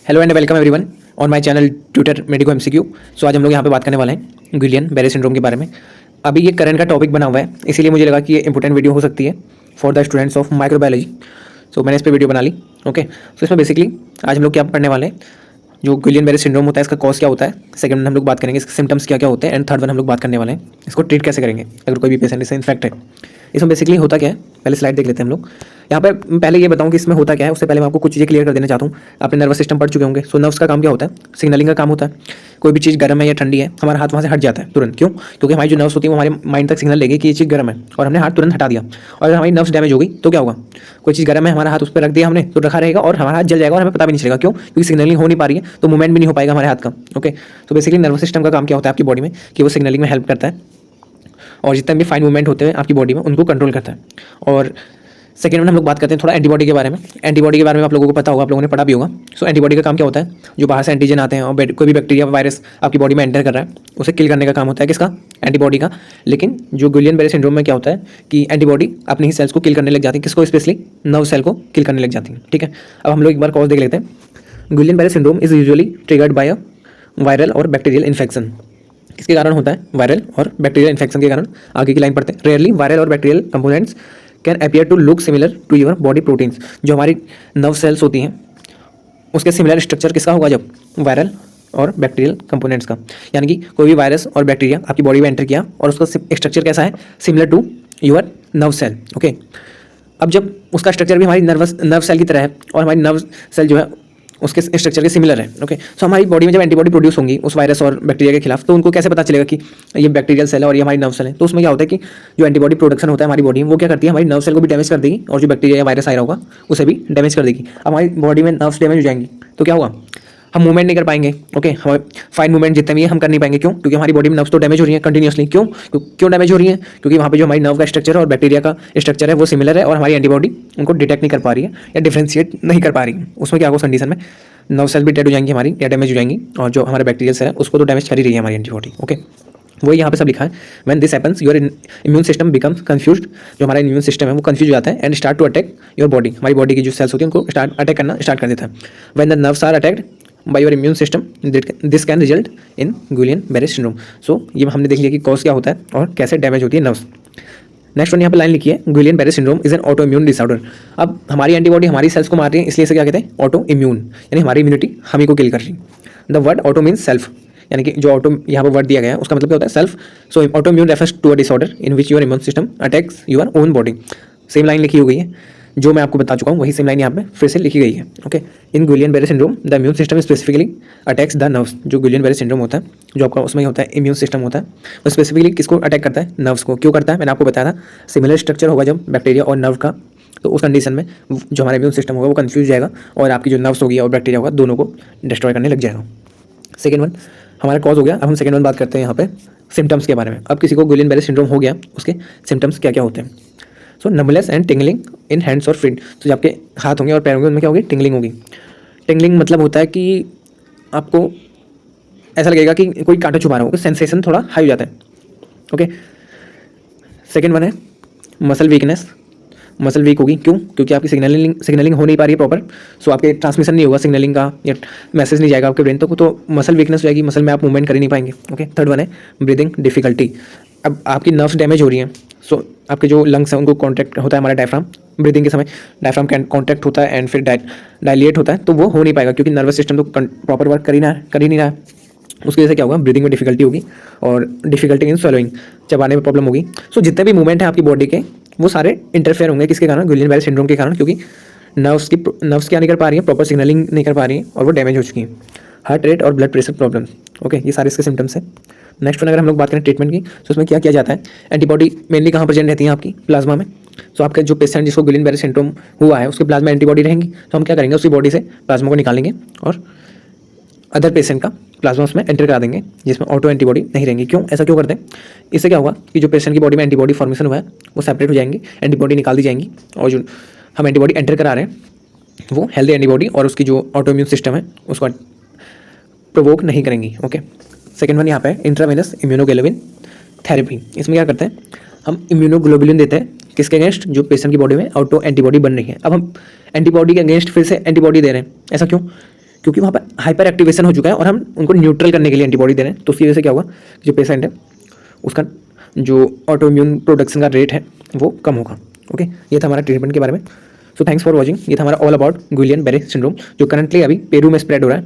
Hello and welcome everyone on my channel tutor medico MCQ. So आज हम लोग यहाँ पे बात करने वाले हैं गुइलियन बेरे सिंड्रोम के बारे में। अभी ये करंट का टॉपिक बना हुआ है, इसीलिए मुझे लगा कि ये इंपॉर्टेंट वीडियो हो सकती है for the students of microbiology. So मैंने इस पर वीडियो बना ली। ओके, सो इसमें बेसिकली आज हम लोग क्या पढ़ने वाले हैं, जो गुइलियन बेरे सिंड्रोम होता है इसका कॉज क्या होता है। सेकंड में हम लोग बात करेंगे इसके सिम्टम्स क्या क्या होते हैं, एंड थर्ड वन हम लोग बात करने वाले हैं इसको ट्रीट कैसे करेंगे अगर कोई भी पेशेंट इससे इन्फेक्ट है। इसमें बेसिकली होता क्या है, पहले स्लाइड देख लेते हैं हम लोग। यहाँ पे पहले ये बताऊँ कि इसमें होता क्या है, उससे पहले मैं आपको कुछ चीज़ें क्लियर कर देना चाहता हूँ। आपने नर्वस सिस्टम पढ़ चुके होंगे। सो नर्व्स का काम क्या होता है, सिग्नलिंग का काम होता है। कोई भी चीज़ गर्म है या ठंडी है, हमारा हाथ वहाँ से हट जाता है तुरंत। क्यों? क्योंकि हमारी जो नर्व्स होती है वो हमारे माइंड तक सिग्नल लेगी कि ये चीज़ गर्म है, और हमने हाथ तुरंत हटा दिया। और अगर हमारी नर्व्स डैमेज हो गई तो क्या होगा, कोई चीज़ गर्म है, हमारा हाथ उस पर रख दिया हमने तो रखा रहेगा और हमारा हाथ जल जाएगा और हमें पता भी नहीं चलेगा। क्यों? क्योंकि सिग्नलिंग हो नहीं पा रही है, तो मूवमेंट भी नहीं हो पाएगा हमारे हाथ का। ओके, तो बेसिकली नर्वस सिस्टम का काम क्या होता है आपकी बॉडी में, कि वो सिग्नलिंग में हेल्प करता है और जितने भी फाइन मूवमेंट होते हैं आपकी बॉडी में उनको कंट्रोल करता है। और सेकेंड में हम लोग बात करते हैं थोड़ा एंटीबॉडी के बारे में। एंटीबॉडी के बारे में आप लोगों को पता होगा, आप लोगों ने पढ़ा भी होगा। सो एंटीबॉडी का काम क्या होता है, जो बाहर से एंटीजन आते हैं और कोई भी बैक्टीरिया वायरस आपकी बॉडी में एंटर कर रहा है उसे किल करने का काम होता है किसका, एंटीबॉडी का। लेकिन जो गुइलियन बेरे सिंड्रोम में क्या होता है कि एंटीबॉडी अपनी ही सेल्स को किल करने लग जाती है। किसको? स्पेशली नर्व सेल को किल करने लग जाती है। ठीक है, अब हम लोग एक बार कॉज देख लेते हैं। गुइलियन Barre syndrome is usually triggered by a viral और बैक्टीरियल इन्फेक्शन। किसके कारण होता है? वायरल और बैक्टीरियल इन्फेक्शन के कारण। आगे की लाइन पढ़ते हैं। रेयरली वायरल और bacterial components can appear to look similar to your body proteins. जो हमारी नर्व सेल्स होती हैं उसके सिमिलर स्ट्रक्चर किसका होगा, जब वायरल और बैक्टीरियल कंपोनेंट्स का। यानी कि कोई भी वायरस और बैक्टीरिया आपकी बॉडी में एंटर किया और उसका स्ट्रक्चर कैसा है, similar to your nerve cell. Okay, अब जब उसका स्ट्रक्चर भी हमारी नर्व सेल की तरह है और हमारी नर्व सेल जो है उसके स्ट्रक्चर के सिमिलर है। ओके, सो हमारी बॉडी में जब एंटीबॉडी प्रोड्यूस होंगी उस वायरस और बैक्टीरिया के खिलाफ, तो उनको कैसे पता चलेगा कि ये बैक्टीरियल सेल है और ये हमारी नर्व सेल है। तो उसमें क्या होता है कि जो एंटीबॉडी प्रोडक्शन होता है हमारी बॉडी में, वो क्या करती है, हमारी नर्व सेल को भी डैमेज कर देगी और जो बैक्टीरिया या वायरस आया होगा उसे भी डैमेज कर देगी। अब हमारी बॉडी में नर्व्स डैमेज हो जाएंगी तो क्या होगा, हम मूवमेंट नहीं कर पाएंगे। ओके, हमारे फाइन मूवमेंट जितने भी हम कर नहीं पाएंगे। क्यों? क्योंकि हमारी बॉडी में नर्व्स तो डैमेज हो रही है कंटिन्यूसली। क्यों डैमेज हो रही है? क्योंकि वहाँ पे जो हमारी नर्व का स्ट्रक्चर है और बैक्टीरिया का स्ट्रक्चर है वो सिमिलर है और हमारी एंटीबॉडी उनको डिटेक्ट नहीं कर पा रही है या डिफ्रेंशिएट नहीं कर पा रही है। उसमें क्या होगा, कंडीशन में नर्व सेल भी डेड हो जाएंगी हमारी या डैमेज हो जाएंगी, और जो हमारे बैक्टीरियल सेल है उसको तो डैमेज कर ही रही है हमारी एंटीबॉडी। ओके, वही यहाँ पे सब लिखा है। When this happens your immune system becomes confused. जो हमारा इम्यून सिस्टम है वो कंफ्यूज हो जाता है and start to attack your body. हमारी बॉडी की जो सेल्स होती है उनको अटैक करना स्टार्ट कर देता है। When the nerves are attacked by your immune system this can result in Guillain Barre syndrome. सो ये हमने देख लिया कि कॉज क्या होता है और कैसे डैमेज होती है नर्व्स। नेक्स्ट वन यहाँ पे लाइन लिखी है, गुइलियन Barre syndrome is an auto immune disorder. अब हमारी एंटीबॉडी हमारी सेल्स को मार रही है, इसलिए इसे क्या कहते हैं, ऑटो इम्यून, यानी हमारी इम्यूनिटी हम ही को किल कर रही है। The word auto means self, यानी कि जो ऑटो यहाँ पर वर्ड दिया गया है उसका मतलब क्या होता है, self. So autoimmune refers to a disorder in which your immune system attacks your own body. Same line लिखी हो गई है, जो मैं आपको बता चुका हूँ वही सेम लाइन यहाँ पे फिर से लिखी गई है। Okay, in Guillain Barre syndrome the immune system specifically attacks the nerves. जो गुइलियन बेरे सिंड्रोम होता है, जो आपका उसमें होता है इम्यून सिस्टम होता है, वो स्पेसिफिकली किसको अटैक करता है, नर्व्स को। क्यों करता है, मैंने आपको बताया था, सिमिलर स्ट्रक्चर होगा जब बैक्टीरिया और नर्व का, तो उस कंडीशन में जो हमारा इम्यून सिस्टम होगा वो कन्फ्यूज जाएगा और आपकी जो नर्व्स होगी और बैक्टीरिया होगा दोनों को डिस्ट्रॉय करने लग जाएगा। सेकेंड वन हमारा कॉज हो गया। अब हम सेकेंड वन बात करते हैं यहाँ पे सिम्टम्स के बारे में। अब किसी को गुइलियन बेरे सिंड्रोम हो गया, उसके सिम्टम्स क्या क्या होते हैं। So numbness and tingling in hands और फीट। तो जो आपके हाथ होंगे और पैर होंगे उनमें क्या होगी, टिंगलिंग होगी। टिंगलिंग मतलब होता है कि आपको ऐसा लगेगा कि कोई कांटा छुपा रहा हो, सेंसेशन थोड़ा हाई हो जाता है। ओके, सेकेंड वन है मसल वीकनेस। मसल वीक होगी, क्यों? क्योंकि आपकी सिग्नलिंग हो नहीं पा रही है प्रॉपर। सो आपके ट्रांसमिशन नहीं होगा सिग्नलिंग का, या मैसेज नहीं जाएगा आपके ब्रेन तक, तो मसल वीकनेस हो जाएगी, मसल में आप मूवमेंट कर ही नहीं पाएंगे। ओके, थर्ड वन है ब्रीदिंग डिफिकल्टी। अब आपकी नर्व्स डैमेज हो रही हैं, सो आपके जो लंग्स हैं उनको कॉन्ट्रैक्ट होता है हमारा डायफ्राम, ब्रीदिंग के समय डायफ्राम कॉन्ट्रैक्ट होता है एंड फिर डायलेट होता है, तो वो हो नहीं पाएगा क्योंकि नर्वस सिस्टम तो प्रॉपर वर्क कर ही नहीं रहा है। उसकी वजह से क्या होगा, ब्रीदिंग में डिफिकल्टी होगी और डिफिकल्टी इन स्वैलोइंग, चबाने में प्रॉब्लम होगी। सो जितने भी मूवमेंट है आपकी बॉडी के वो सारे इंटरफेयर होंगे, किसके कारण, गुइलियन बेरे सिंड्रोम के कारण, क्योंकि नर्व्स क्या नहीं कर पा रही है, प्रॉपर सिग्नलिंग नहीं कर पा रही है और वो डैमेज हो चुकी है। हार्ट रेट और ब्लड प्रेशर प्रॉब्लम। ओके, ये सारे इसके सिम्टम्स हैं। नेक्स्ट वन अगर हम लोग बात करें ट्रीटमेंट की, तो उसमें क्या किया जाता है, एंटीबॉडी मेनली कहाँ प्रेजेंट रहती है आपकी, प्लाज्मा में। सो आपका जो पेशेंट जिसको गुइलियन बेरे सिंड्रोम हुआ है उसके प्लाज्मा एंटीबॉडी रहेंगी, तो हम क्या करेंगे, उसकी बॉडी से प्लाज्मा को निकालेंगे और अदर पेशेंट का प्लाज्मा उसमें एंटर करा देंगे जिसमें ऑटो एंटीबॉडी नहीं रहेंगी। क्यों, ऐसा क्यों करते हैं, इससे क्या होगा कि जो पेशेंट की बॉडी में एंटीबॉडी फॉर्मेशन हुआ है वो सेपरेट हो जाएंगी, एंटीबॉडी निकाल दी जाएंगी, और जो हम एंटीबॉडी एंटर करा रहे हैं वो हेल्दी एंटीबॉडी और उसकी जो ऑटो इम्यून सिस्टम है उसको प्रोवोक नहीं करेंगी। ओके, सेकेंड वन यहाँ पे इंट्रावेनस इम्यूनोग्लोबुलिन थेरेपी। इसमें क्या करते हैं, हम इम्यूनोग्लोबुलिन देते हैं किसके अगेंस्ट, जो पेशेंट की बॉडी में ऑटो एंटीबॉडी बन रही है। अब हम एंटीबॉडी के अगेंस्ट फिर से एंटीबॉडी दे रहे हैं, ऐसा क्यों, क्योंकि वहाँ पर हाइपर एक्टिवेशन हो चुका है और हम उनको न्यूट्रल करने के लिए एंटीबॉडी दे रहे हैं। तो उसकी वजह से क्या होगा, जो पेशेंट है उसका जो ऑटो इम्यून प्रोडक्शन का रेट है वो कम होगा। ओके, ये था हमारा ट्रीटमेंट के बारे में। So thanks for watching. ये था हमारा ऑल अबाउट गुइलियन बेरे सिंड्रोम, जो करंटली अभी पेरू में स्प्रेड हो रहा है।